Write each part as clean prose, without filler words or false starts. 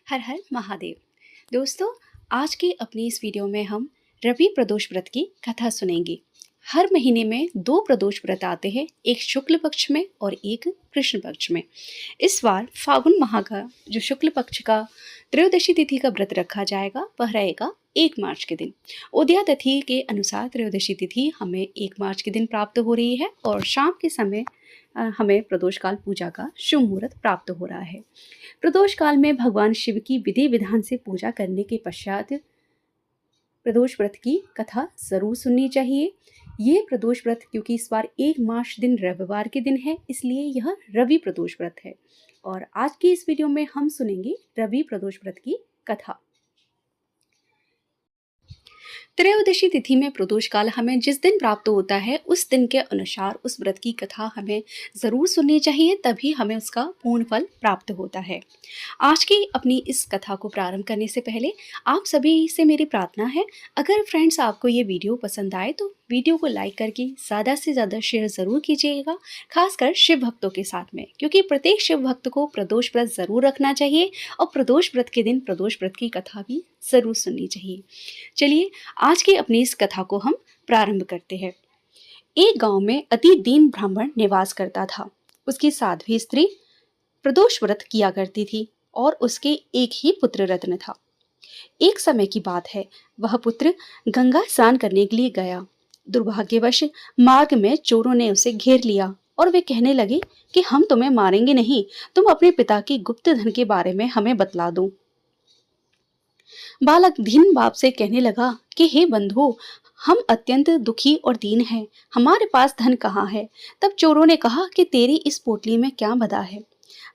हर हर महादेव। दोस्तों, आज की अपनी इस वीडियो में हम रवि प्रदोष व्रत की कथा सुनेंगे। हर महीने में दो प्रदोष व्रत आते हैं, एक शुक्ल पक्ष में और एक कृष्ण पक्ष में। इस बार फागुन माह का जो शुक्ल पक्ष का त्रयोदशी तिथि का व्रत रखा जाएगा वह रहेगा 1 मार्च के दिन। उदया तिथि के अनुसार त्रयोदशी तिथि हमें 1 मार्च के दिन प्राप्त हो रही है और शाम के समय हमें प्रदोष काल पूजा का शुभ मुहूर्त प्राप्त हो रहा है। प्रदोष काल में भगवान शिव की विधि विधान से पूजा करने के पश्चात प्रदोष व्रत की कथा जरूर सुननी चाहिए। ये प्रदोष व्रत क्योंकि इस बार 1 मार्च दिन रविवार के दिन है, इसलिए यह रवि प्रदोष व्रत है। और आज की इस वीडियो में हम सुनेंगे रवि प्रदोष व्रत की कथा। त्रयोदशी तिथि में प्रदोष काल हमें जिस दिन प्राप्त होता है उस दिन के अनुसार उस व्रत की कथा हमें ज़रूर सुननी चाहिए, तभी हमें उसका पूर्ण फल प्राप्त होता है। आज की अपनी इस कथा को प्रारंभ करने से पहले आप सभी से मेरी प्रार्थना है, अगर फ्रेंड्स आपको ये वीडियो पसंद आए तो वीडियो को लाइक करके ज़्यादा से ज़्यादा शेयर ज़रूर कीजिएगा, खासकर शिव भक्तों के साथ में, क्योंकि प्रत्येक शिव भक्त को प्रदोष व्रत ज़रूर रखना चाहिए और प्रदोष व्रत के दिन प्रदोष व्रत की कथा भी ज़रूर सुननी चाहिए। चलिए आज की अपनी इस कथा को हम प्रारंभ करते हैं। एक गांव में अति दीन ब्राह्मण निवास करता था। उसकी साध्वी स्त्री प्रदोष व्रत किया करती थी और उसके एक ही पुत्र रत्न था। एक समय की बात है, वह पुत्र गंगा स्नान करने के लिए गया। दुर्भाग्यवश मार्ग में चोरों ने उसे घेर लिया और वे कहने लगे कि हम तुम्हें मारेंगे नहीं, तुम अपने पिता की गुप्त धन के बारे में हमें बतला दो। बालक दीन बाप से कहने लगा कि हे बंधु, हम अत्यंत दुखी और दीन हैं, हमारे पास धन कहाँ है। तब चोरों ने कहा कि तेरी इस पोटली में क्या बधा है।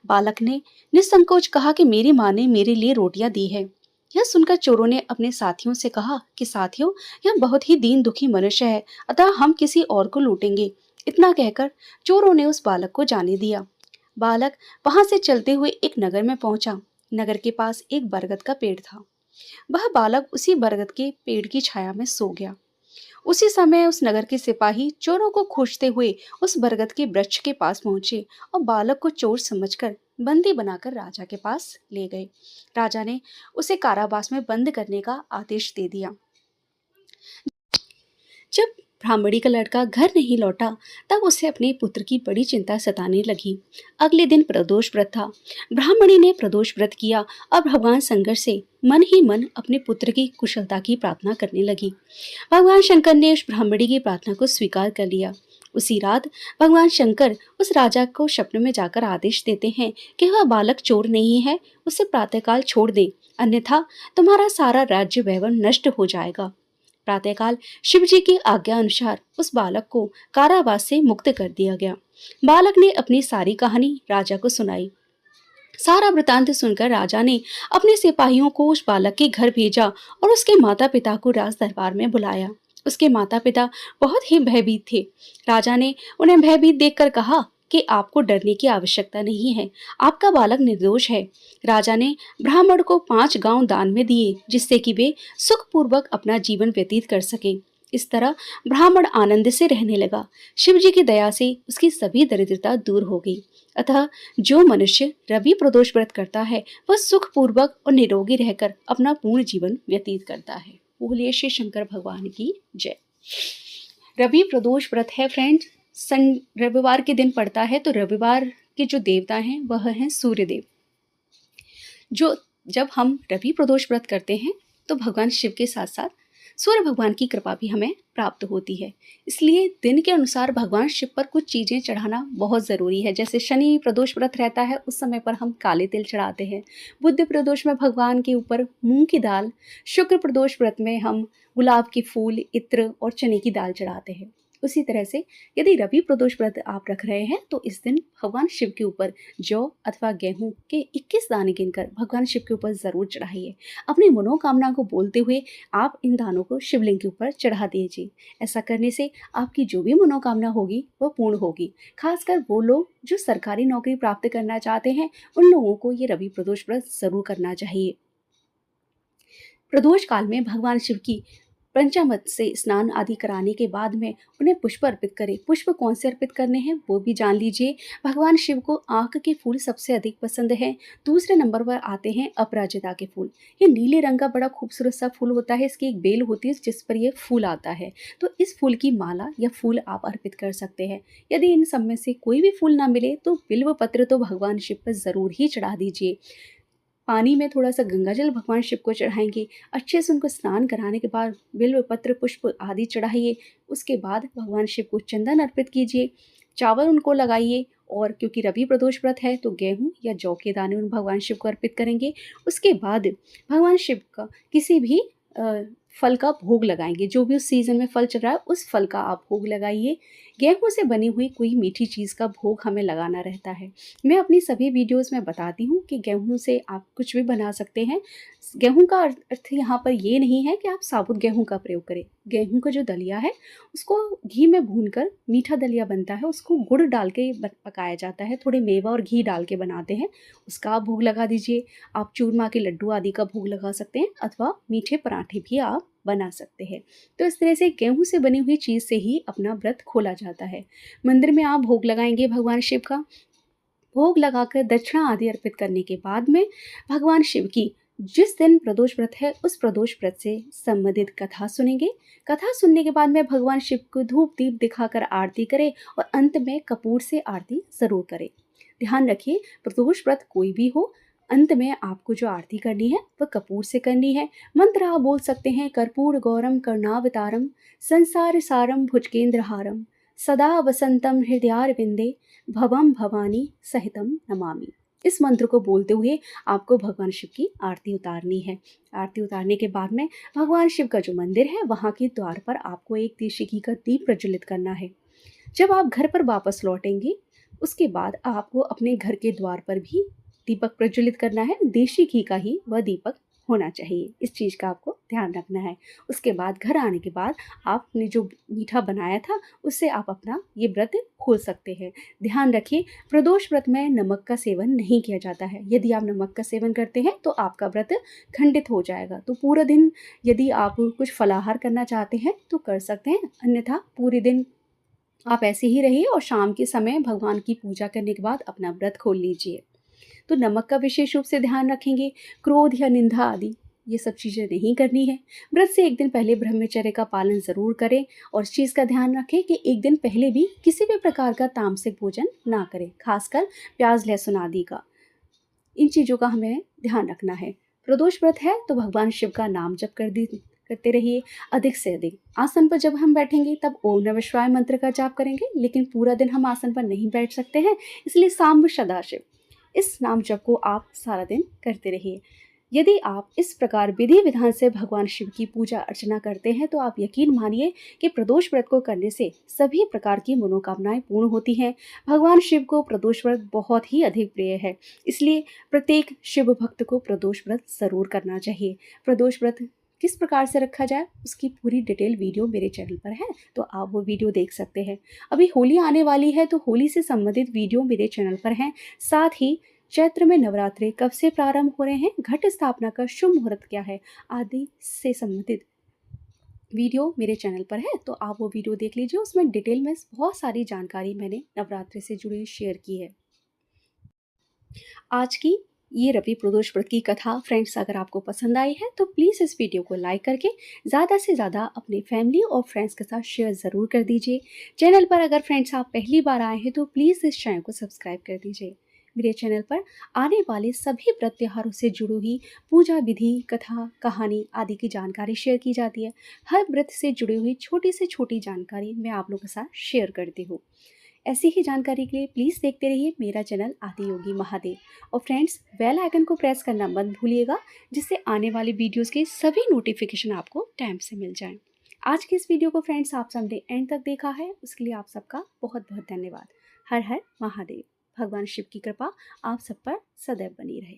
बालक ने निसंकोच कहा कि मेरी माँ ने मेरे लिए रोटियां दी है। यह सुनकर चोरों ने अपने साथियों से कहा कि साथियों, यह बहुत ही दीन दुखी मनुष्य है, अतः हम किसी और को लूटेंगे। इतना कहकर चोरों ने उस बालक को जाने दिया। बालक वहां से चलते हुए एक नगर में पहुंचा। नगर के पास एक बरगद का पेड़ था। वह बालक उसी बरगद के पेड़ की छाया में सो गया। उसी समय उस नगर के सिपाही चोरों को खोजते हुए उस बरगद के वृक्ष के पास पहुंचे और बालक को चोर समझकर बंदी बनाकर राजा के पास ले गए। राजा ने उसे कारावास में बंद करने का आदेश दे दिया। जब ब्राह्मणी का लड़का घर नहीं लौटा तब उसे अपने पुत्र की बड़ी चिंता सताने लगी। अगले दिन प्रदोष व्रत था। ब्राह्मणी ने प्रदोष व्रत किया और भगवान शंकर से मन ही मन अपने पुत्र की कुशलता की प्रार्थना करने लगी। भगवान शंकर ने उस ब्राह्मणी की प्रार्थना को स्वीकार कर लिया। उसी रात भगवान शंकर उस राजा को स्वप्न में जाकर आदेश देते हैं कि वह बालक चोर नहीं है, उसे प्रातःकाल छोड़ दे, अन्यथा तुम्हारा सारा राज्य वैभव नष्ट हो जाएगा। प्रातःकाल शिव जी की आज्ञा अनुसार उस बालक को कारावास से मुक्त कर दिया गया। बालक ने अपनी सारी कहानी राजा को सुनाई। सारा वृतांत सुनकर राजा ने अपने सिपाहियों को उस बालक के घर भेजा और उसके माता पिता को राज दरबार में बुलाया। उसके माता पिता बहुत ही भयभीत थे। राजा ने उन्हें भयभीत देखकर कहा कि आपको डरने की आवश्यकता नहीं है, आपका बालक निर्दोष है। राजा ने ब्राह्मण को 5 गांव दान में दिए, जिससे कि वे सुखपूर्वक अपना जीवन व्यतीत कर सके। इस तरह ब्राह्मण आनंद से रहने लगा। शिव जी की दया से उसकी सभी दरिद्रता दूर हो गई। अतः जो मनुष्य रवि प्रदोष व्रत करता है वह सुखपूर्वक और निरोगी रहकर अपना पूर्ण जीवन व्यतीत करता है। बोलिए श्री शंकर भगवान की जय। रवि प्रदोष व्रत है फ्रेंड्स, रविवार के दिन पड़ता है, तो रविवार के जो देवता हैं वह हैं सूर्यदेव। जब हम रवि प्रदोष व्रत करते हैं तो भगवान शिव के साथ साथ सूर्य भगवान की कृपा भी हमें प्राप्त होती है। इसलिए दिन के अनुसार भगवान शिव पर कुछ चीज़ें चढ़ाना बहुत ज़रूरी है। जैसे शनि प्रदोष व्रत रहता है, उस समय पर हम काले तिल चढ़ाते हैं। बुध प्रदोष में भगवान के ऊपर मूंग की दाल, शुक्र प्रदोष व्रत में हम गुलाब के फूल, इत्र और चने की दाल चढ़ाते हैं। उसी तरह से यदि रवि प्रदोष व्रत आप रख रहे हैं तो इस दिन भगवान शिव के ऊपर जौ अथवा गेहूं के 21 दाने गिनकर भगवान शिव के ऊपर ज़रूर चढ़ाइए। अपनी मनोकामना को बोलते हुए आप इन दानों को शिवलिंग के ऊपर चढ़ा दीजिए। ऐसा करने से आपकी जो भी मनोकामना होगी वह पूर्ण होगी। खासकर वो लोग जो सरकारी नौकरी प्राप्त करना चाहते हैं, उन लोगों को ये रवि प्रदोष व्रत ज़रूर करना चाहिए। प्रदोष काल में भगवान शिव की पंचामृत से स्नान आदि कराने के बाद में उन्हें पुष्प अर्पित करें। पुष्प कौन से अर्पित करने हैं वो भी जान लीजिए। भगवान शिव को आँख के फूल सबसे अधिक पसंद है। दूसरे नंबर पर आते हैं अपराजिता के फूल। ये नीले रंग का बड़ा खूबसूरत सा फूल होता है। इसकी एक बेल होती है जिस पर यह फूल आता है, तो इस फूल की माला या फूल आप अर्पित कर सकते हैं। यदि इन सब में से कोई भी फूल ना मिले तो बिल्व पत्र तो भगवान शिव पर ज़रूर ही चढ़ा दीजिए। पानी में थोड़ा सा गंगा जल भगवान शिव को चढ़ाएंगे। अच्छे से उनको स्नान कराने के बाद बिल्व पत्र पुष्प आदि चढ़ाइए। उसके बाद भगवान शिव को चंदन अर्पित कीजिए, चावल उनको लगाइए, और क्योंकि रवि प्रदोष व्रत है तो गेहूं या जौ के दाने उन भगवान शिव को अर्पित करेंगे। उसके बाद भगवान शिव का किसी भी फल का भोग लगाएंगे। जो भी उस सीज़न में फल चल रहा है उस फल का आप भोग लगाइए। गेहूं से बनी हुई कोई मीठी चीज़ का भोग हमें लगाना रहता है। मैं अपनी सभी वीडियोस में बताती हूँ कि गेहूं से आप कुछ भी बना सकते हैं। गेहूं का अर्थ यहाँ पर ये नहीं है कि आप साबुत गेहूं का प्रयोग करें। गेहूं का जो दलिया है उसको घी में भूनकर मीठा दलिया बनता है, उसको गुड़ डाल के पकाया जाता है, थोड़े मेवा और घी डाल के बनाते हैं, उसका आप भोग लगा दीजिए। आप चूरमा के लड्डू आदि का भोग लगा सकते हैं अथवा मीठे पराठे भी आप बना सकते हैं। तो इस तरह से गेहूं से बनी हुई चीज़ से ही अपना व्रत खोला जाता है। मंदिर में आप भोग लगाएंगे भगवान शिव का। भोग लगाकर दक्षिणा आदि अर्पित करने के बाद में भगवान शिव की जिस दिन प्रदोष व्रत है उस प्रदोष व्रत से संबंधित कथा सुनेंगे। कथा सुनने के बाद में भगवान शिव को धूप दीप दिखाकर आरती करें और अंत में कपूर से आरती जरूर करें। ध्यान रखिए, प्रदोष व्रत कोई भी हो, अंत में आपको जो आरती करनी है वह कपूर से करनी है। मंत्र आप बोल सकते हैं, कर्पूर गौरम करुणावतारम संसार सारम भुजगेंद्रहारम सदा वसंतम हृदयारविंदे भवम भवानी सहितम नमामि। इस मंत्र को बोलते हुए आपको भगवान शिव की आरती उतारनी है। आरती उतारने के बाद में भगवान शिव का जो मंदिर है वहाँ के द्वार पर आपको एक देशी घी का दीप प्रज्वलित करना है। जब आप घर पर वापस लौटेंगे उसके बाद आपको अपने घर के द्वार पर भी दीपक प्रज्वलित करना है। देशी घी का ही वह दीपक होना चाहिए, इस चीज़ का आपको ध्यान रखना है। उसके बाद घर आने के बाद आपने जो मीठा बनाया था उससे आप अपना ये व्रत खोल सकते हैं। ध्यान रखिए, प्रदोष व्रत में नमक का सेवन नहीं किया जाता है। यदि आप नमक का सेवन करते हैं तो आपका व्रत खंडित हो जाएगा। तो पूरा दिन यदि आप कुछ फलाहार करना चाहते हैं तो कर सकते हैं, अन्यथा पूरे दिन आप ऐसे ही रहिए और शाम के समय भगवान की पूजा करने के बाद अपना व्रत खोल लीजिए। तो नमक का विशेष रूप से ध्यान रखेंगे। क्रोध या निंदा आदि ये सब चीज़ें नहीं करनी है। व्रत से एक दिन पहले ब्रह्मचर्य का पालन ज़रूर करें और इस चीज़ का ध्यान रखें कि एक दिन पहले भी किसी भी प्रकार का तामसिक भोजन ना करें, खासकर प्याज लहसुन आदि का। इन चीज़ों का हमें ध्यान रखना है। प्रदोष व्रत है तो भगवान शिव का नाम जप करते रहिए अधिक से अधिक। आसन पर जब हम बैठेंगे तब ओम नमः शिवाय मंत्र का जाप करेंगे, लेकिन पूरा दिन हम आसन पर नहीं बैठ सकते हैं, इसलिए सांब सदाशिव इस नाम जप को आप सारा दिन करते रहिए। यदि आप इस प्रकार विधि विधान से भगवान शिव की पूजा अर्चना करते हैं तो आप यकीन मानिए कि प्रदोष व्रत को करने से सभी प्रकार की मनोकामनाएं पूर्ण होती हैं। भगवान शिव को प्रदोष व्रत बहुत ही अधिक प्रिय है, इसलिए प्रत्येक शिव भक्त को प्रदोष व्रत ज़रूर करना चाहिए। प्रदोष व्रत किस प्रकार से रखा जाए उसकी पूरी डिटेल वीडियो मेरे चैनल पर है, तो आप वो वीडियो देख सकते हैं। अभी होली आने वाली है तो होली से संबंधित वीडियो मेरे चैनल पर हैं। साथ ही चैत्र में नवरात्रे कब से प्रारंभ हो रहे हैं, घट स्थापना का शुभ मुहूर्त क्या है आदि से संबंधित वीडियो मेरे चैनल पर है, तो आप वो वीडियो देख लीजिए। उसमें डिटेल में बहुत सारी जानकारी मैंने नवरात्रि से जुड़ी शेयर की है। आज की ये रवि प्रदोष व्रत की कथा फ्रेंड्स अगर आपको पसंद आई है तो प्लीज़ इस वीडियो को लाइक करके ज़्यादा से ज़्यादा अपने फैमिली और फ्रेंड्स के साथ शेयर ज़रूर कर दीजिए। चैनल पर अगर फ्रेंड्स आप पहली बार आए हैं तो प्लीज़ इस चैनल को सब्सक्राइब कर दीजिए। मेरे चैनल पर आने वाले सभी व्रत त्योहारों से जुड़ी हुई पूजा विधि, कथा, कहानी आदि की जानकारी शेयर की जाती है। हर व्रत से जुड़ी हुई छोटी से छोटी जानकारी मैं आप लोगों के साथ शेयर करती हूँ। ऐसी ही जानकारी के लिए प्लीज़ देखते रहिए मेरा चैनल आदि योगी महादेव। और फ्रेंड्स, बेल आइकन को प्रेस करना मत भूलिएगा, जिससे आने वाली वीडियोस के सभी नोटिफिकेशन आपको टाइम से मिल जाएं। आज के इस वीडियो को फ्रेंड्स आप सबने एंड तक देखा है, उसके लिए आप सबका बहुत बहुत धन्यवाद। हर हर महादेव। भगवान शिव की कृपा आप सब पर सदैव बनी रहे।